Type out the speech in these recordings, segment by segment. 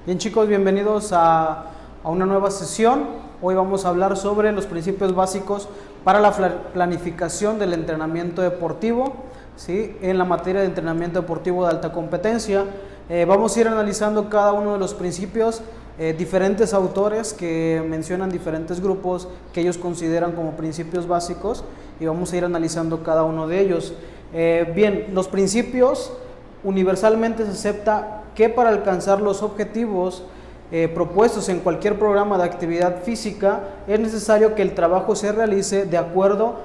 Bien chicos, bienvenidos a una nueva sesión. Hoy vamos a hablar sobre los principios básicos para la planificación del entrenamiento deportivo, ¿sí? En la materia de entrenamiento deportivo de alta competencia. Vamos a ir analizando cada uno de los principios, diferentes autores que mencionan diferentes grupos que ellos consideran como principios básicos, y vamos a ir analizando cada uno de ellos. Bien, los principios universalmente se acepta que para alcanzar los objetivos propuestos en cualquier programa de actividad física es necesario que el trabajo se realice de acuerdo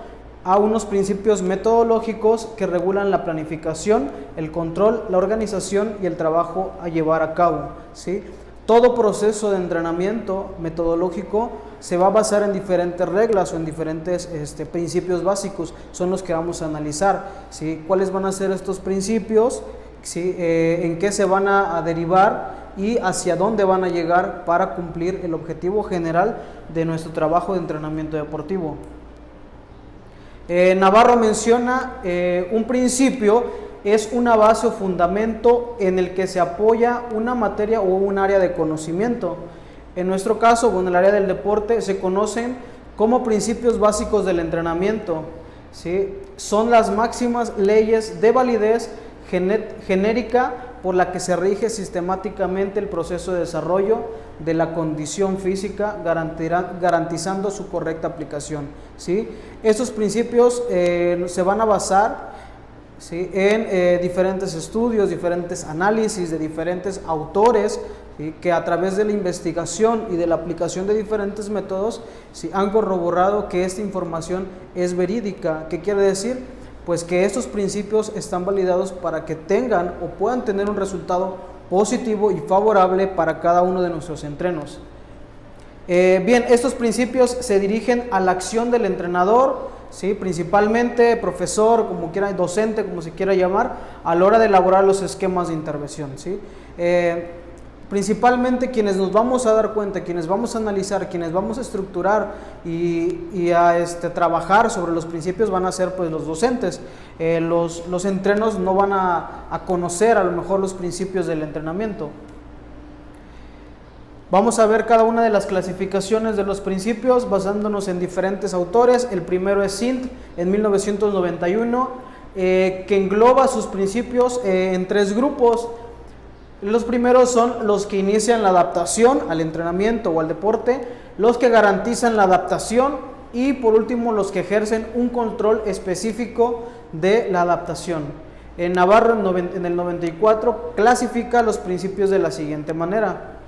a unos principios metodológicos que regulan la planificación, el control, la organización y el trabajo a llevar a cabo, ¿sí? Todo proceso de entrenamiento metodológico se va a basar en diferentes reglas o en diferentes principios básicos, son los que vamos a analizar, ¿sí? ¿Cuáles van a ser estos principios? ¿Sí? En qué se van a derivar y hacia dónde van a llegar para cumplir el objetivo general de nuestro trabajo de entrenamiento deportivo. Navarro menciona un principio es una base o fundamento en el que se apoya una materia o un área de conocimiento. En nuestro caso, en el área del deporte, se conocen como principios básicos del entrenamiento, ¿sí? Son las máximas leyes de validez genérica por la que se rige sistemáticamente el proceso de desarrollo de la condición física, garantizando su correcta aplicación, ¿sí? Estos principios se van a basar, ¿sí?, en diferentes estudios, diferentes análisis de diferentes autores, ¿sí?, que a través de la investigación y de la aplicación de diferentes métodos, ¿sí?, han corroborado que esta información es verídica. ¿Qué quiere decir? Pues que estos principios están validados para que tengan o puedan tener un resultado positivo y favorable para cada uno de nuestros entrenos. Bien, estos principios se dirigen a la acción del entrenador, ¿sí?, principalmente profesor, como quiera, docente, como se quiera llamar, a la hora de elaborar los esquemas de intervención, ¿sí? Principalmente quienes nos vamos a dar cuenta, quienes vamos a analizar, quienes vamos a estructurar y a trabajar sobre los principios van a ser pues los docentes. Los entrenos no van a conocer a lo mejor los principios del entrenamiento. Vamos a ver cada una de las clasificaciones de los principios basándonos en diferentes autores. El primero es Sint en 1991, que engloba sus principios en tres grupos. Los primeros son los que inician la adaptación al entrenamiento o al deporte, los que garantizan la adaptación y por último los que ejercen un control específico de la adaptación. Navarro en el 94 clasifica los principios de la siguiente manera: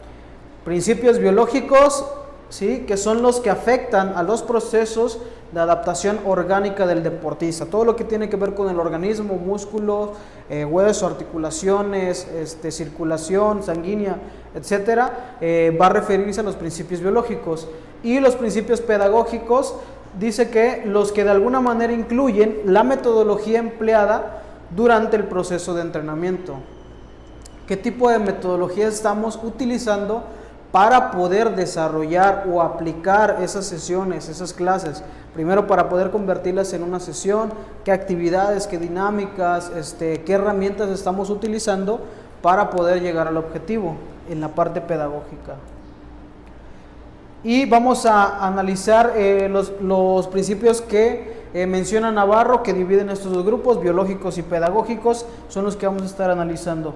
principios biológicos, ¿sí?, que son los que afectan a los procesos de adaptación orgánica del deportista, todo lo que tiene que ver con el organismo, músculos, hueso, articulaciones, circulación sanguínea, etcétera, va a referirse a los principios biológicos. Y los principios pedagógicos dice que los que de alguna manera incluyen la metodología empleada durante el proceso de entrenamiento. ¿Qué tipo de metodología estamos utilizando para poder desarrollar o aplicar esas sesiones, esas clases? Primero, para poder convertirlas en una sesión, qué actividades, qué dinámicas, qué herramientas estamos utilizando para poder llegar al objetivo en la parte pedagógica. Y vamos a analizar los principios que menciona Navarro, que dividen estos dos grupos, biológicos y pedagógicos, son los que vamos a estar analizando.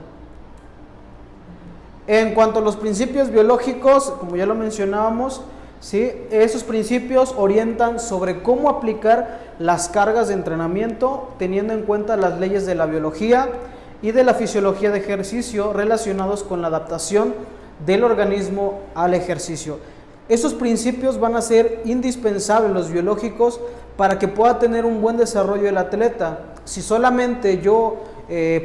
En cuanto a los principios biológicos, como ya lo mencionábamos, ¿sí?, esos principios orientan sobre cómo aplicar las cargas de entrenamiento teniendo en cuenta las leyes de la biología y de la fisiología de ejercicio relacionados con la adaptación del organismo al ejercicio. Esos principios van a ser indispensables, los biológicos, para que pueda tener un buen desarrollo el atleta. Si solamente yo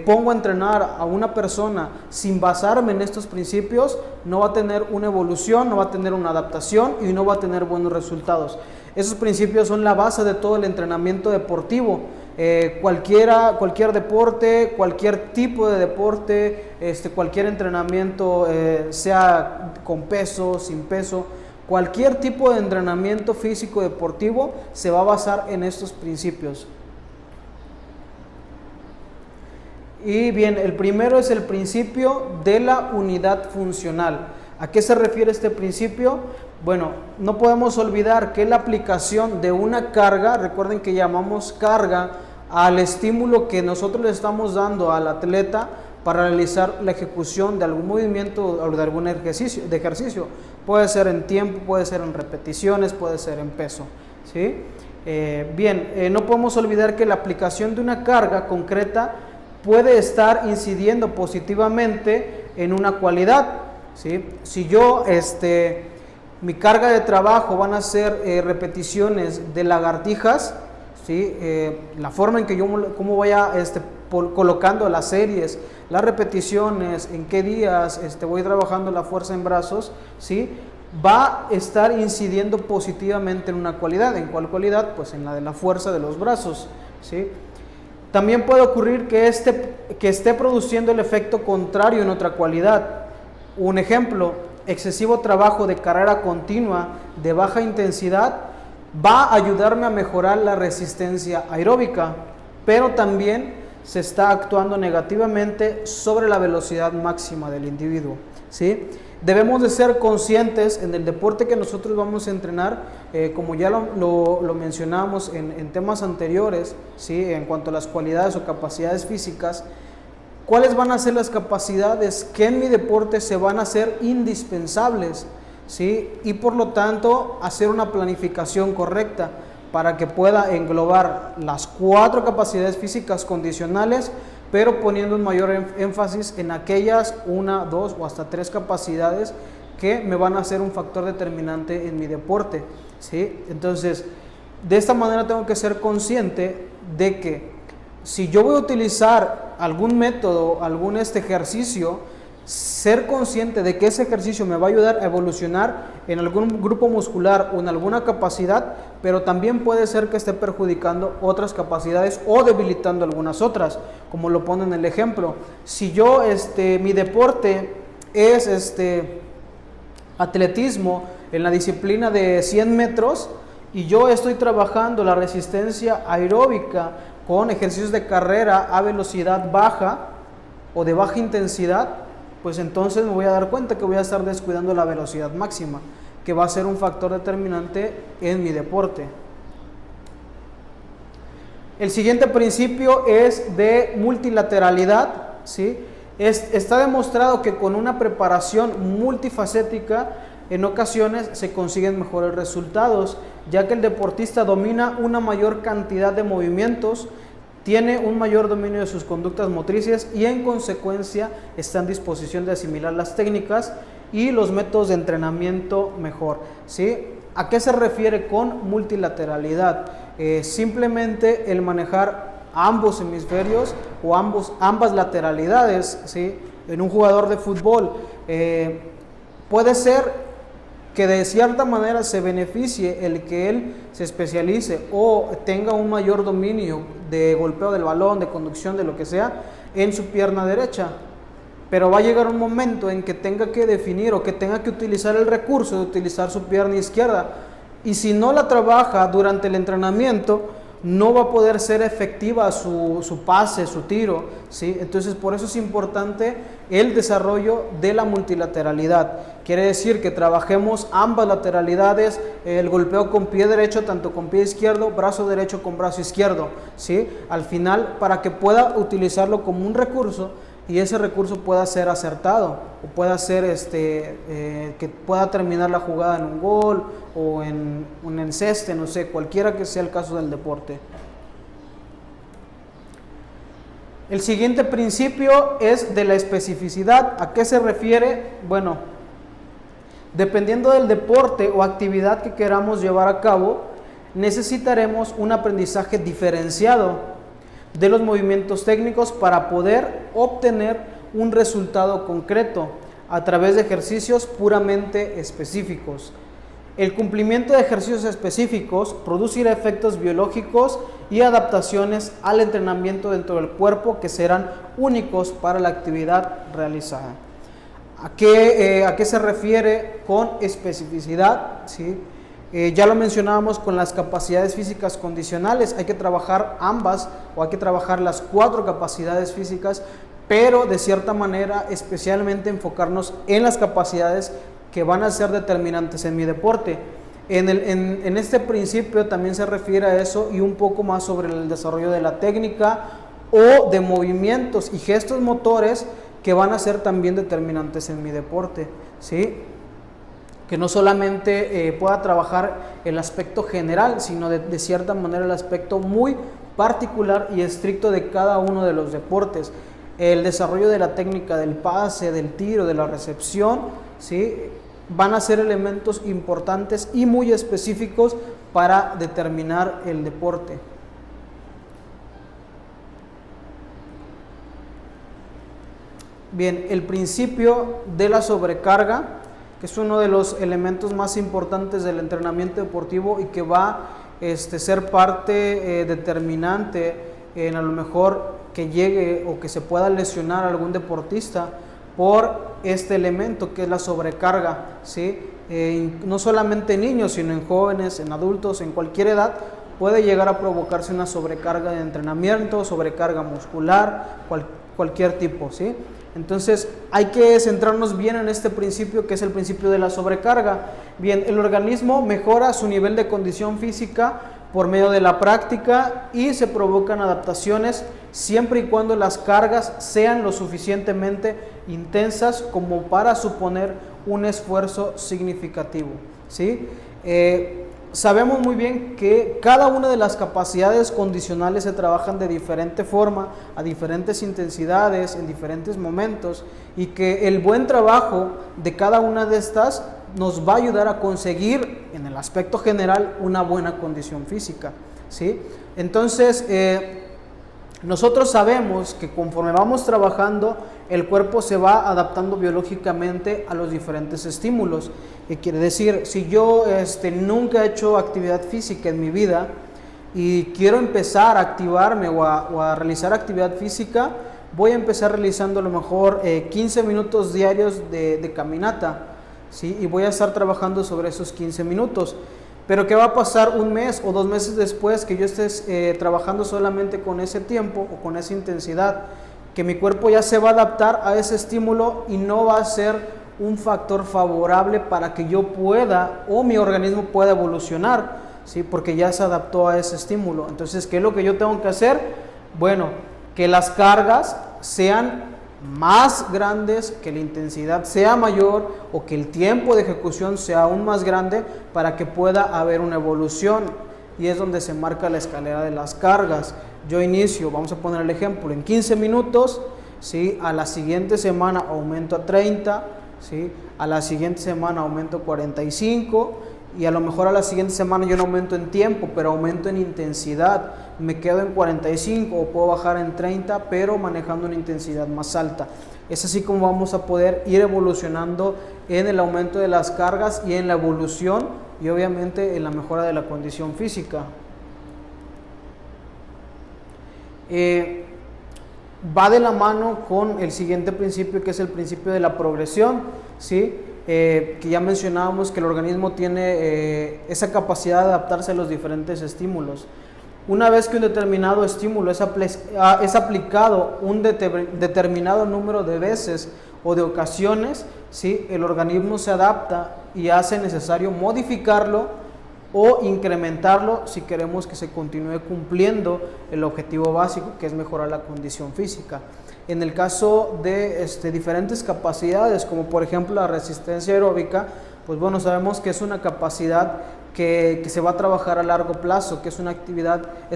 pongo a entrenar a una persona sin basarme en estos principios, no va a tener una evolución, no va a tener una adaptación y no va a tener buenos resultados. Esos principios son la base de todo el entrenamiento deportivo. Cualquier deporte, cualquier tipo de deporte, cualquier entrenamiento, sea con peso, sin peso, cualquier tipo de entrenamiento físico deportivo se va a basar en estos principios. Y bien, el primero es el principio de la unidad funcional. ¿A qué se refiere este principio? Bueno, no podemos olvidar que la aplicación de una carga, recuerden que llamamos carga al estímulo que nosotros le estamos dando al atleta para realizar la ejecución de algún movimiento o de algún ejercicio. Puede ser en tiempo, puede ser en repeticiones, puede ser en peso, ¿sí? No podemos olvidar que la aplicación de una carga concreta puede estar incidiendo positivamente en una cualidad, ¿sí? Si yo, mi carga de trabajo van a ser repeticiones de lagartijas, ¿sí? La forma en que yo cómo vaya colocando las series, las repeticiones, en qué días voy trabajando la fuerza en brazos, ¿sí? Va a estar incidiendo positivamente en una cualidad. ¿En cuál cualidad? Pues en la de la fuerza de los brazos, ¿sí? También puede ocurrir que esté produciendo el efecto contrario en otra cualidad. Un ejemplo, excesivo trabajo de carrera continua de baja intensidad va a ayudarme a mejorar la resistencia aeróbica, pero también se está actuando negativamente sobre la velocidad máxima del individuo, ¿sí? Debemos de ser conscientes en el deporte que nosotros vamos a entrenar, como ya lo mencionamos en temas anteriores, ¿sí? En cuanto a las cualidades o capacidades físicas, ¿cuáles van a ser las capacidades que en mi deporte se van a hacer indispensables? ¿Sí? Y por lo tanto hacer una planificación correcta para que pueda englobar las 4 capacidades físicas condicionales, pero poniendo un mayor énfasis en aquellas 1, 2 o hasta 3 capacidades que me van a ser un factor determinante en mi deporte, ¿sí? Entonces, de esta manera tengo que ser consciente de que si yo voy a utilizar algún método, algún ejercicio, ser consciente de que ese ejercicio me va a ayudar a evolucionar en algún grupo muscular o en alguna capacidad, pero también puede ser que esté perjudicando otras capacidades o debilitando algunas otras, como lo pone en el ejemplo. Si yo, mi deporte es atletismo en la disciplina de 100 metros y yo estoy trabajando la resistencia aeróbica con ejercicios de carrera a velocidad baja o de baja intensidad, pues entonces me voy a dar cuenta que voy a estar descuidando la velocidad máxima, que va a ser un factor determinante en mi deporte. El siguiente principio es de multilateralidad, ¿sí? Está demostrado que con una preparación multifacética en ocasiones se consiguen mejores resultados, ya que el deportista domina una mayor cantidad de movimientos, tiene un mayor dominio de sus conductas motrices y en consecuencia está en disposición de asimilar las técnicas y los métodos de entrenamiento mejor, ¿sí? ¿A qué se refiere con multilateralidad? Simplemente el manejar ambos hemisferios o ambas lateralidades, ¿sí? En un jugador de fútbol puede ser que de cierta manera se beneficie el que él se especialice o tenga un mayor dominio de golpeo del balón, de conducción, de lo que sea, en su pierna derecha. Pero va a llegar un momento en que tenga que definir o que tenga que utilizar el recurso de utilizar su pierna izquierda. Y si no la trabaja durante el entrenamiento, no va a poder ser efectiva su pase, su tiro, ¿sí? Entonces, por eso es importante el desarrollo de la multilateralidad. Quiere decir que trabajemos ambas lateralidades, el golpeo con pie derecho, tanto con pie izquierdo, brazo derecho con brazo izquierdo, ¿sí? Al final, para que pueda utilizarlo como un recurso y ese recurso pueda ser acertado o pueda ser que pueda terminar la jugada en un gol o en un enceste, no sé, cualquiera que sea el caso del deporte. El siguiente principio es de la especificidad. ¿A qué se refiere? Bueno, dependiendo del deporte o actividad que queramos llevar a cabo, necesitaremos un aprendizaje diferenciado de los movimientos técnicos para poder obtener un resultado concreto a través de ejercicios puramente específicos. El cumplimiento de ejercicios específicos producirá efectos biológicos y adaptaciones al entrenamiento dentro del cuerpo que serán únicos para la actividad realizada. ¿A qué se refiere con especificidad? ¿Sí? Ya lo mencionábamos con las capacidades físicas condicionales, hay que trabajar ambas o hay que trabajar las 4 capacidades físicas, pero de cierta manera especialmente enfocarnos en las capacidades que van a ser determinantes en mi deporte. En este principio también se refiere a eso y un poco más sobre el desarrollo de la técnica o de movimientos y gestos motores que van a ser también determinantes en mi deporte, ¿sí? Que no solamente pueda trabajar el aspecto general, sino de cierta manera el aspecto muy particular y estricto de cada uno de los deportes. El desarrollo de la técnica del pase, del tiro, de la recepción, ¿sí? Van a ser elementos importantes y muy específicos para determinar el deporte. Bien, el principio de la sobrecarga, que es uno de los elementos más importantes del entrenamiento deportivo y que va a ser parte determinante en a lo mejor que llegue o que se pueda lesionar a algún deportista por este elemento que es la sobrecarga, ¿sí? No solamente en niños, sino en jóvenes, en adultos, en cualquier edad, puede llegar a provocarse una sobrecarga de entrenamiento, sobrecarga muscular, cualquier tipo, ¿sí? Entonces hay que centrarnos bien en este principio que es el principio de la sobrecarga. Bien, el organismo mejora su nivel de condición física por medio de la práctica y se provocan adaptaciones siempre y cuando las cargas sean lo suficientemente intensas como para suponer un esfuerzo significativo, ¿sí? Sabemos muy bien que cada una de las capacidades condicionales se trabajan de diferente forma, a diferentes intensidades, en diferentes momentos, y que el buen trabajo de cada una de estas nos va a ayudar a conseguir, en el aspecto general, una buena condición física, ¿sí? Entonces, nosotros sabemos que conforme vamos trabajando, el cuerpo se va adaptando biológicamente a los diferentes estímulos. ¿Qué quiere decir? Si yo nunca he hecho actividad física en mi vida y quiero empezar a activarme o a realizar actividad física, voy a empezar realizando a lo mejor 15 minutos diarios de caminata, ¿sí? Y voy a estar trabajando sobre esos 15 minutos. Pero ¿qué va a pasar un mes o 2 meses después que yo esté trabajando solamente con ese tiempo o con esa intensidad? Que mi cuerpo ya se va a adaptar a ese estímulo y no va a ser un factor favorable para que yo pueda o mi organismo pueda evolucionar, ¿sí? Porque ya se adaptó a ese estímulo. Entonces, ¿qué es lo que yo tengo que hacer? Bueno, que las cargas sean más grandes, que la intensidad sea mayor o que el tiempo de ejecución sea aún más grande para que pueda haber una evolución, y es donde se marca la escalera de las cargas. Yo inicio, vamos a poner el ejemplo, en 15 minutos, ¿sí? A la siguiente semana aumento a 30, ¿sí? A la siguiente semana aumento a 45 y a lo mejor a la siguiente semana yo no aumento en tiempo, pero aumento en intensidad. Me quedo en 45 o puedo bajar en 30, pero manejando una intensidad más alta. Es así como vamos a poder ir evolucionando en el aumento de las cargas y en la evolución y obviamente en la mejora de la condición física. Va de la mano con el siguiente principio, que es el principio de la progresión, ¿sí? Que ya mencionábamos que el organismo tiene esa capacidad de adaptarse a los diferentes estímulos. Una vez que un determinado estímulo es aplicado un determinado número de veces o de ocasiones, ¿sí? El organismo se adapta y hace necesario modificarlo o incrementarlo si queremos que se continúe cumpliendo el objetivo básico, que es mejorar la condición física. En el caso de diferentes capacidades, como por ejemplo la resistencia aeróbica, pues bueno, sabemos que es una capacidad que se va a trabajar a largo plazo, que es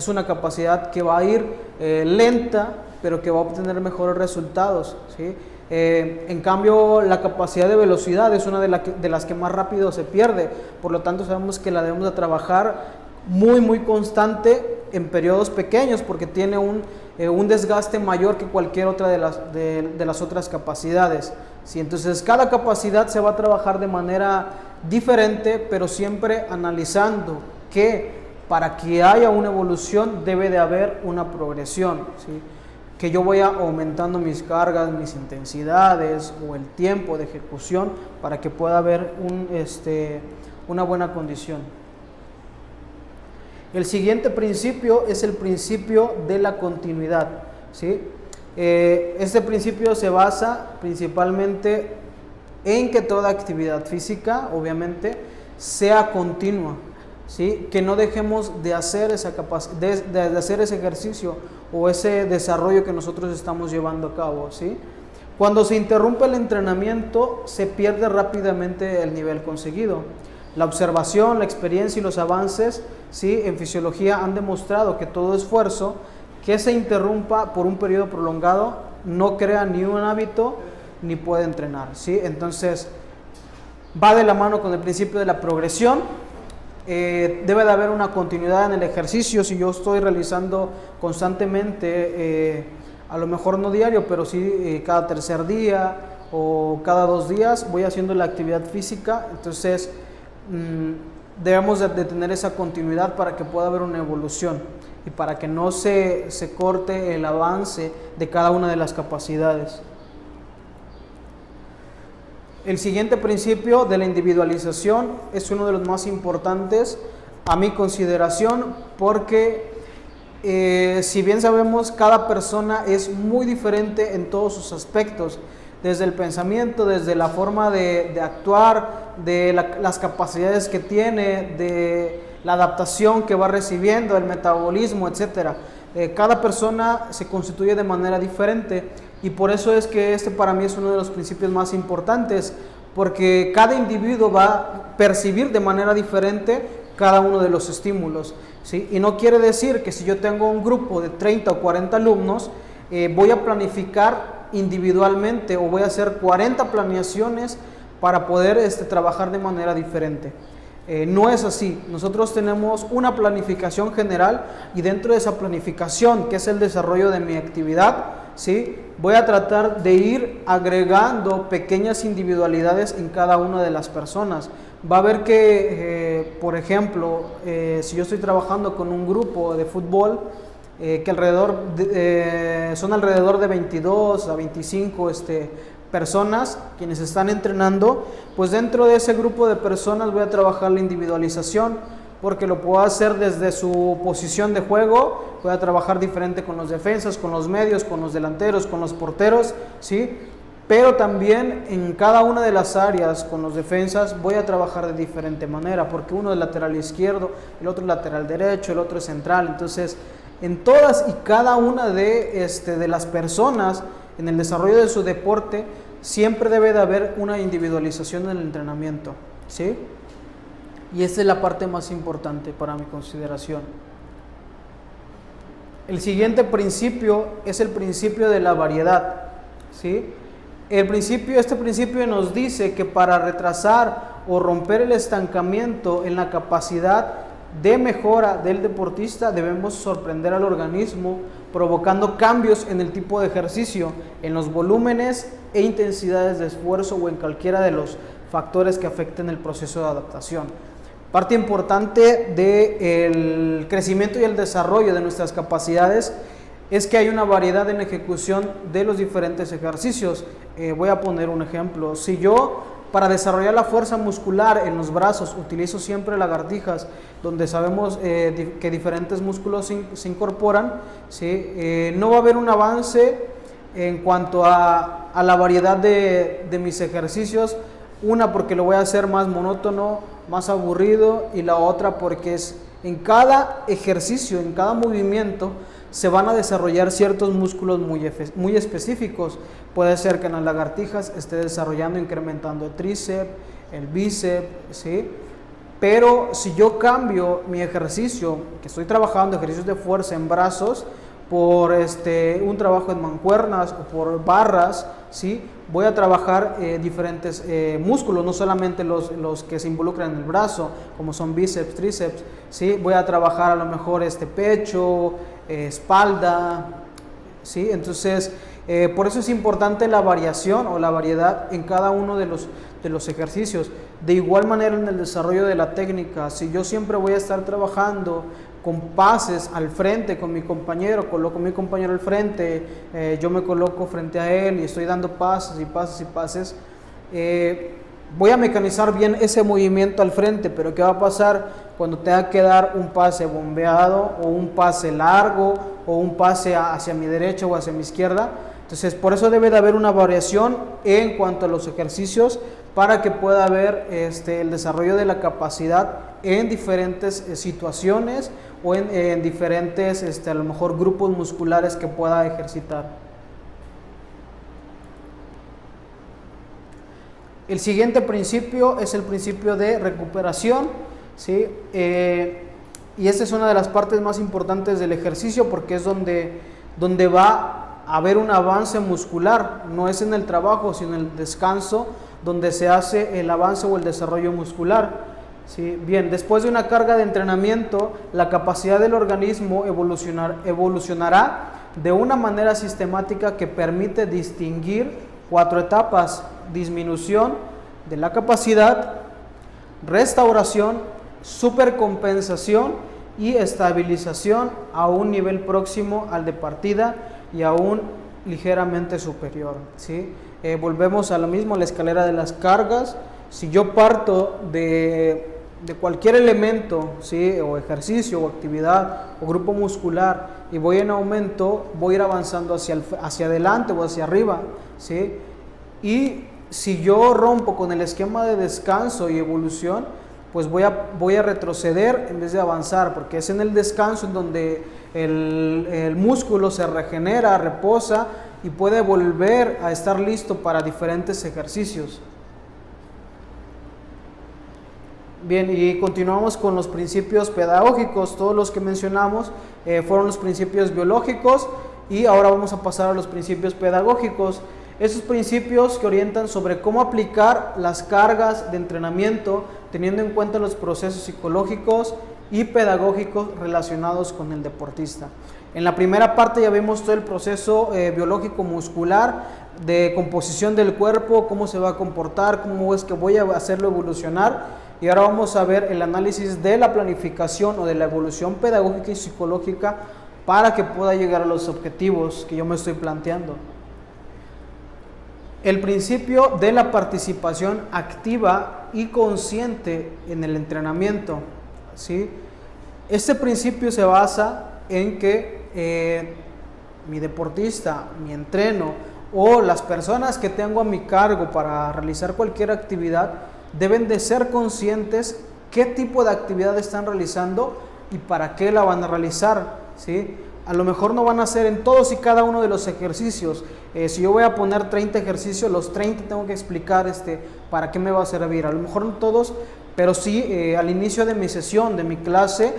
una capacidad que va a ir lenta, pero que va a obtener mejores resultados, ¿sí? En cambio, la capacidad de velocidad es una de las que más rápido se pierde, por lo tanto sabemos que la debemos de trabajar muy constante en periodos pequeños, porque tiene un desgaste mayor que cualquier otra de las otras capacidades, ¿sí? Entonces cada capacidad se va a trabajar de manera diferente, pero siempre analizando que para que haya una evolución debe de haber una progresión, ¿sí? Que yo voy aumentando mis cargas, mis intensidades o el tiempo de ejecución para que pueda haber una buena condición. El siguiente principio es el principio de la continuidad, ¿sí? Este principio se basa principalmente en que toda actividad física, obviamente, sea continua, ¿sí? Que no dejemos de hacer de hacer ese ejercicio o ese desarrollo que nosotros estamos llevando a cabo, ¿sí? Cuando se interrumpe el entrenamiento, se pierde rápidamente el nivel conseguido. La observación, la experiencia y los avances, ¿sí?, en fisiología han demostrado que todo esfuerzo que se interrumpa por un periodo prolongado no crea ni un hábito ni puede entrenar, ¿sí? Entonces, va de la mano con el principio de la progresión. Debe de haber una continuidad en el ejercicio. Si yo estoy realizando constantemente, a lo mejor no diario, pero sí cada tercer día o cada 2 días voy haciendo la actividad física, entonces debemos de tener esa continuidad para que pueda haber una evolución y para que no se corte el avance de cada una de las capacidades. El siguiente principio de la individualización es uno de los más importantes a mi consideración, porque si bien sabemos, cada persona es muy diferente en todos sus aspectos, desde el pensamiento, desde la forma de actuar, de las capacidades que tiene, de la adaptación que va recibiendo, el metabolismo, etc. Cada persona se constituye de manera diferente y por eso es que este para mí es uno de los principios más importantes, porque cada individuo va a percibir de manera diferente cada uno de los estímulos, ¿sí? Y no quiere decir que si yo tengo un grupo de 30 o 40 alumnos, voy a planificar individualmente o voy a hacer 40 planeaciones para poder trabajar de manera diferente. No es así. Nosotros tenemos una planificación general y dentro de esa planificación, que es el desarrollo de mi actividad, ¿sí?, voy a tratar de ir agregando pequeñas individualidades en cada una de las personas. Va a ver que, por ejemplo, si yo estoy trabajando con un grupo de fútbol, que son alrededor de 22 a 25 personas quienes están entrenando, pues dentro de ese grupo de personas voy a trabajar la individualización, porque lo puedo hacer desde su posición de juego, voy a trabajar diferente con los defensas, con los medios, con los delanteros, con los porteros, ¿sí? Pero también en cada una de las áreas con los defensas voy a trabajar de diferente manera, porque uno es lateral izquierdo, el otro es lateral derecho, el otro es central. Entonces, en todas y cada una de las personas, en el desarrollo de su deporte, siempre debe de haber una individualización en el entrenamiento, ¿sí? Y esta es la parte más importante para mi consideración. El siguiente principio es el principio de la variedad, ¿sí? Este principio nos dice que para retrasar o romper el estancamiento en la capacidad de mejora del deportista debemos sorprender al organismo provocando cambios en el tipo de ejercicio, en los volúmenes e intensidades de esfuerzo o en cualquiera de los factores que afecten el proceso de adaptación. Parte importante del crecimiento y el desarrollo de nuestras capacidades es que hay una variedad en la ejecución de los diferentes ejercicios. Voy a poner un ejemplo. Si yo, para desarrollar la fuerza muscular en los brazos, utilizo siempre lagartijas, donde sabemos que diferentes músculos se incorporan, ¿sí? No va a haber un avance en cuanto a la variedad de mis ejercicios. Una, porque lo voy a hacer más monótono, más aburrido, y la otra porque en cada ejercicio, en cada movimiento, se van a desarrollar ciertos músculos muy específicos. Puede ser que en las lagartijas esté desarrollando, incrementando el tríceps, el bíceps, ¿sí? Pero si yo cambio mi ejercicio, que estoy trabajando ejercicios de fuerza en brazos, por un trabajo en mancuernas o por barras, ¿sí?, voy a trabajar diferentes músculos, no solamente los que se involucran en el brazo, como son bíceps, tríceps, ¿sí? Voy a trabajar a lo mejor pecho, espalda, ¿sí? Entonces, por eso es importante la variación o la variedad en cada uno de los ejercicios. De igual manera en el desarrollo de la técnica, si yo siempre voy a estar trabajando con pases al frente con mi compañero, coloco a mi compañero al frente, yo me coloco frente a él y estoy dando pases y pases y pases, voy a mecanizar bien ese movimiento al frente, pero ¿qué va a pasar cuando tenga que dar un pase bombeado o un pase largo o un pase hacia mi derecha o hacia mi izquierda? Entonces, por eso debe de haber una variación en cuanto a los ejercicios para que pueda haber el desarrollo de la capacidad en diferentes situaciones o en diferentes, a lo mejor, grupos musculares que pueda ejercitar. El siguiente principio es el principio de recuperación, ¿sí? Y esta es una de las partes más importantes del ejercicio porque es donde va a haber un avance muscular. No es en el trabajo, sino en el descanso donde se hace el avance o el desarrollo muscular, ¿sí? Bien, después de una carga de entrenamiento, la capacidad del organismo evolucionará de una manera sistemática que permite distinguir 4 etapas: disminución de la capacidad, restauración, supercompensación y estabilización a un nivel próximo al de partida y aún ligeramente superior, ¿sí? Volvemos a lo mismo, la escalera de las cargas. Si yo parto de cualquier elemento, ¿sí? O ejercicio o actividad o grupo muscular y voy en aumento, voy a ir avanzando hacia adelante o hacia arriba, ¿sí? Y si yo rompo con el esquema de descanso y evolución, pues voy a retroceder en vez de avanzar, porque es en el descanso en donde el músculo se regenera, reposa y puede volver a estar listo para diferentes ejercicios. Bien, y continuamos con los principios pedagógicos. Todos los que mencionamos fueron los principios biológicos y ahora vamos a pasar a los principios pedagógicos. Esos principios que orientan sobre cómo aplicar las cargas de entrenamiento teniendo en cuenta los procesos psicológicos y pedagógicos relacionados con el deportista. En la primera parte ya vimos todo el proceso biológico muscular de composición del cuerpo, cómo se va a comportar, cómo es que voy a hacerlo evolucionar, y ahora vamos a ver el análisis de la planificación o de la evolución pedagógica y psicológica para que pueda llegar a los objetivos que yo me estoy planteando. El principio de la participación activa y consciente en el entrenamiento, ¿sí? Este principio se basa en que mi deportista, mi entreno o las personas que tengo a mi cargo para realizar cualquier actividad deben de ser conscientes qué tipo de actividad están realizando y para qué la van a realizar, ¿sí? A lo mejor no van a hacer en todos y cada uno de los ejercicios. Si yo voy a poner 30 ejercicios, los 30 tengo que explicar para qué me va a servir. A lo mejor no todos, pero sí al inicio de mi sesión, de mi clase,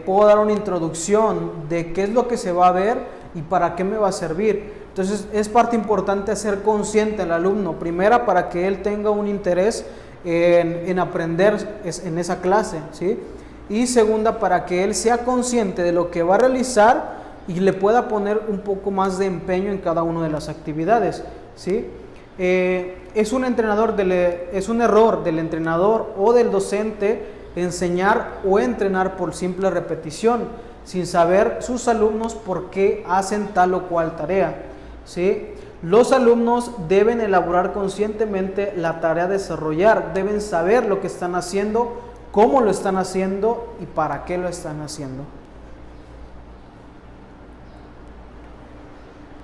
puedo dar una introducción de qué es lo que se va a ver y para qué me va a servir. Entonces es parte importante hacer consciente al alumno, primera para que él tenga un interés en aprender en esa clase, ¿sí? Y segunda para que él sea consciente de lo que va a realizar y le pueda poner un poco más de empeño en cada una de las actividades, ¿sí? Es un error del entrenador o del docente enseñar o entrenar por simple repetición, sin saber sus alumnos por qué hacen tal o cual tarea, ¿sí? Los alumnos deben elaborar conscientemente la tarea a desarrollar, deben saber lo que están haciendo, cómo lo están haciendo y para qué lo están haciendo.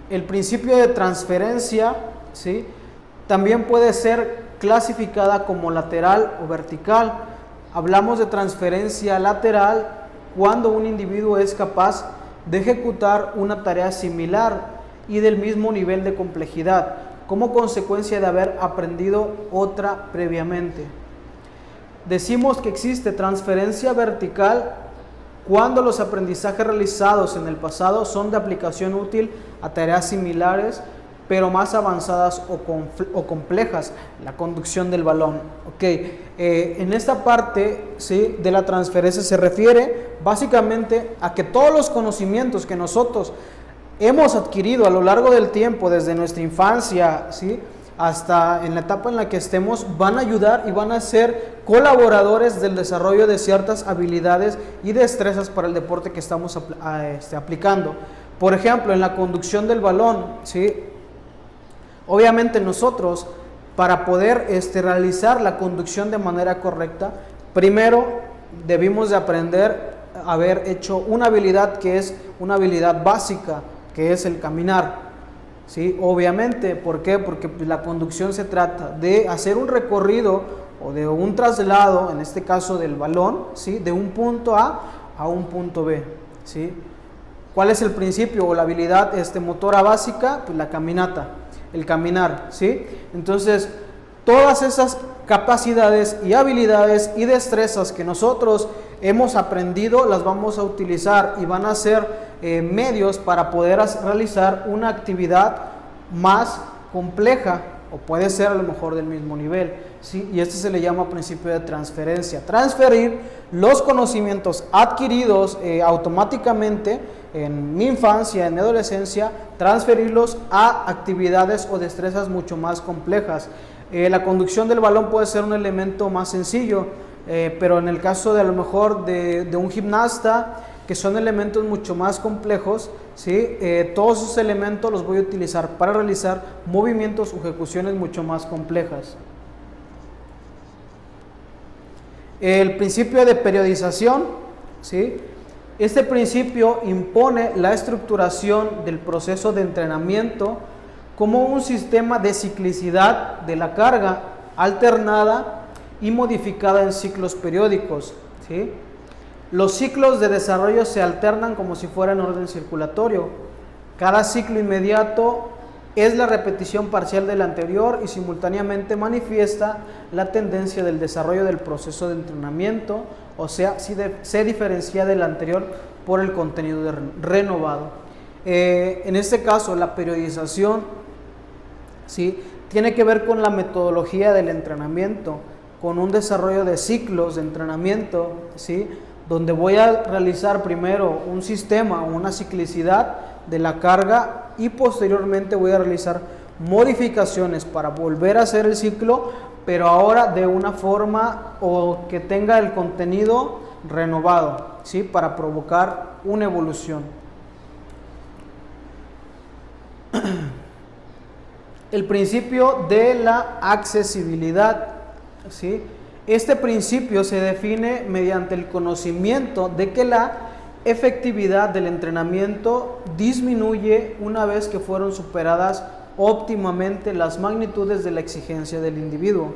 El principio de transferencia, ¿sí? También puede ser clasificada como lateral o vertical. Hablamos de transferencia lateral cuando un individuo es capaz de ejecutar una tarea similar y del mismo nivel de complejidad, como consecuencia de haber aprendido otra previamente. Decimos que existe transferencia vertical cuando los aprendizajes realizados en el pasado son de aplicación útil a tareas similares, pero más avanzadas o complejas, la conducción del balón. En esta parte, ¿sí?, de la transferencia se refiere básicamente a que todos los conocimientos que nosotros hemos adquirido a lo largo del tiempo, desde nuestra infancia, ¿sí?, hasta en la etapa en la que estemos, van a ayudar y van a ser colaboradores del desarrollo de ciertas habilidades y destrezas para el deporte que estamos aplicando. Por ejemplo, en la conducción del balón, ¿sí?, obviamente nosotros para poder realizar la conducción de manera correcta, primero debimos de aprender a haber hecho una habilidad que es una habilidad básica, que es el caminar. ¿Sí? Obviamente, ¿por qué? Porque la conducción se trata de hacer un recorrido o de un traslado, en este caso del balón, ¿sí? De un punto A a un punto B. ¿Sí? ¿Cuál es el principio o la habilidad motora básica? Pues la caminata, el caminar, ¿sí? Entonces, todas esas capacidades y habilidades y destrezas que nosotros hemos aprendido las vamos a utilizar y van a ser medios para poder realizar una actividad más compleja o puede ser a lo mejor del mismo nivel, ¿sí? Y se le llama principio de transferencia. Transferir los conocimientos adquiridos automáticamente en mi infancia, en mi adolescencia, transferirlos a actividades o destrezas mucho más complejas. La conducción del balón puede ser un elemento más sencillo, pero en el caso de a lo mejor de un gimnasta, que son elementos mucho más complejos, ¿sí? Todos esos elementos los voy a utilizar para realizar movimientos o ejecuciones mucho más complejas. El principio de periodización, ¿sí? Este principio impone la estructuración del proceso de entrenamiento como un sistema de ciclicidad de la carga alternada y modificada en ciclos periódicos, ¿sí? Los ciclos de desarrollo se alternan como si fuera en orden circulatorio. Cada ciclo inmediato es la repetición parcial del anterior y simultáneamente manifiesta la tendencia del desarrollo del proceso de entrenamiento, o sea, se diferencia del anterior por el contenido renovado. En este caso, la periodización, ¿sí?, tiene que ver con la metodología del entrenamiento, con un desarrollo de ciclos de entrenamiento, ¿sí?, donde voy a realizar primero un sistema o una ciclicidad de la carga y posteriormente voy a realizar modificaciones para volver a hacer el ciclo, pero ahora de una forma o que tenga el contenido renovado, ¿sí?, para provocar una evolución. El principio de la accesibilidad, ¿sí? Este principio se define mediante el conocimiento de que la efectividad del entrenamiento disminuye una vez que fueron superadas óptimamente las magnitudes de la exigencia del individuo.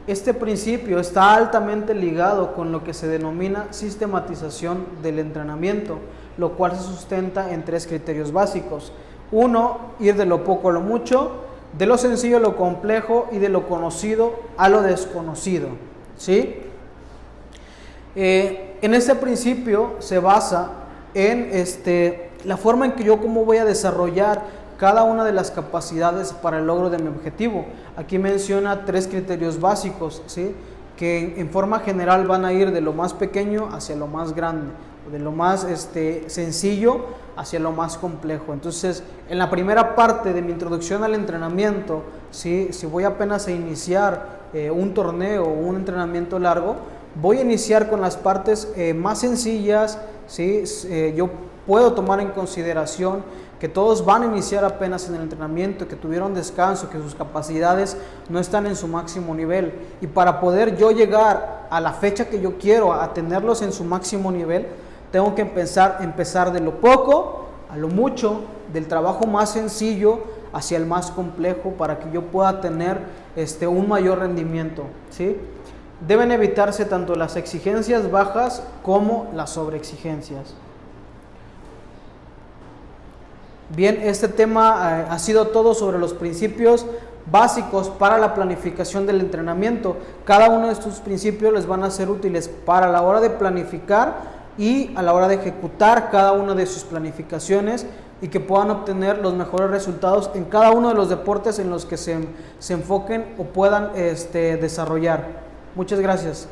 Este principio está altamente ligado con lo que se denomina sistematización del entrenamiento, lo cual se sustenta en 3 criterios básicos. 1, ir de lo poco a lo mucho, de lo sencillo a lo complejo y de lo conocido a lo desconocido, ¿sí? En este principio se basa en la forma en que yo cómo voy a desarrollar cada una de las capacidades para el logro de mi objetivo. Aquí menciona 3 criterios básicos, ¿sí?, que en forma general van a ir de lo más pequeño hacia lo más grande, de lo más sencillo hacia lo más complejo. Entonces, en la primera parte de mi introducción al entrenamiento, ¿sí?, si voy apenas a iniciar un torneo o un entrenamiento largo, voy a iniciar con las partes más sencillas, ¿sí? Yo puedo tomar en consideración que todos van a iniciar apenas en el entrenamiento, que tuvieron descanso, que sus capacidades no están en su máximo nivel. Y para poder yo llegar a la fecha que yo quiero, a tenerlos en su máximo nivel, tengo que empezar de lo poco a lo mucho, del trabajo más sencillo hacia el más complejo, para que yo pueda tener un mayor rendimiento, ¿sí? Deben evitarse tanto las exigencias bajas como las sobreexigencias. Bien, este tema ha sido todo sobre los principios básicos para la planificación del entrenamiento. Cada uno de estos principios les van a ser útiles para la hora de planificar y a la hora de ejecutar cada una de sus planificaciones, y que puedan obtener los mejores resultados en cada uno de los deportes en los que se enfoquen o puedan desarrollar. Muchas gracias.